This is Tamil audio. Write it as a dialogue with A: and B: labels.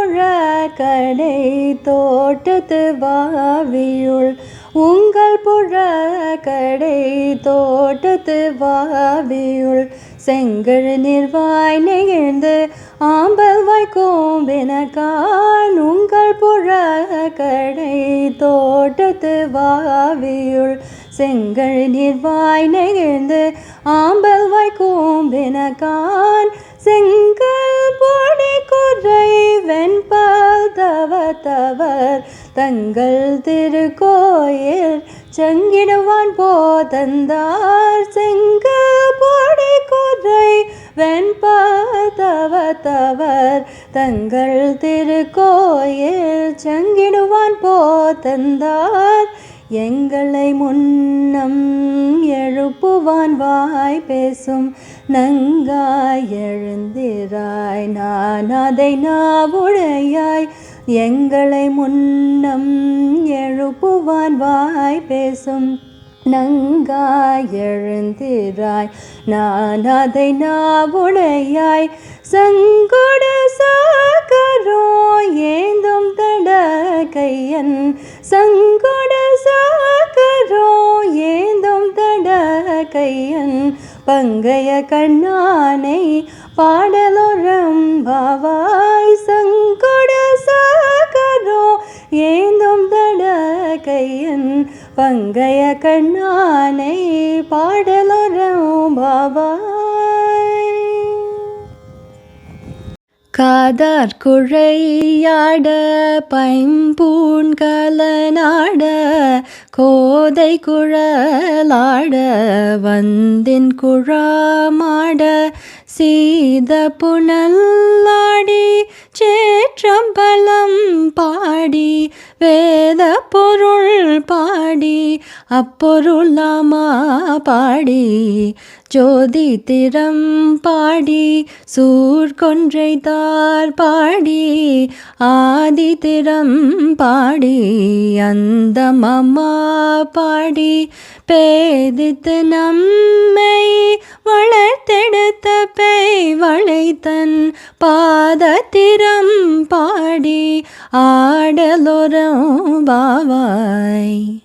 A: புழ கடை தோட்டத்து வாவியுள் உங்கள் புழ கடை தோட்டத்து வாவியுள் செங்கழ் நிர்வாய் நெகிழ்ந்து ஆம்பல் வாய்க்கோம்பினகான் உங்கள் புழ கடை தோட்டத்து வாவியுள் செங்கழ் நிர்வாய் நெகிழ்ந்து ஆம்பல் வாய்க்கோம்பினகான் செங்கல் பொடி குறை வெண்பால் தவர் தங்கள் திருக்கோயில் செங்கிடுவான் போதந்தார் செங்கல் பொடி குறை வெண்பால் தவர் தங்கள் திருக்கோயில் செங்கிடுவான் போதந்தார் எங்களை முன்னம் எழுப்புவான் வாய் பேசும் நங்காய் எழுந்திராய் நான் அதை நாவுடையாய் எங்களை முன்னம் எழுப்புவான் வாய் பேசும் நங்காய் எழுந்திராய் நான் அதை நாவுடையாய் சங்கொட சாகரோ ஏந்தும் தட கையன் சங்கொட சாகரோ ஏந்தும் தட கையன் பங்கைய கண்ணானை பாடலோரம் பாவாய் சங்கொட சாகரோ ஏந்தும் தட கையன் பங்கைய கண்ணானை பாடலோரம் பாவாய் காதார் குழையாட பைம்பூன் கலனாட கோதை குழலாட வந்தின் குழாமாட சீத புனல்லாடி சேற்றம்பலம் பாடி வேத பொருள் பாடி அப்பொருளாமா பாடி ஜோதி திறம் பாடி சூர்கொன்றை தார் பாடி ஆதி திறம் பாடி அந்த மம்மா பாடி பேதித்து நம்மை வளர்த்தெடுத்த பேய் வளைத்தன் பாதத்திரம் பாடி ஆடலோரம் பாவாய்.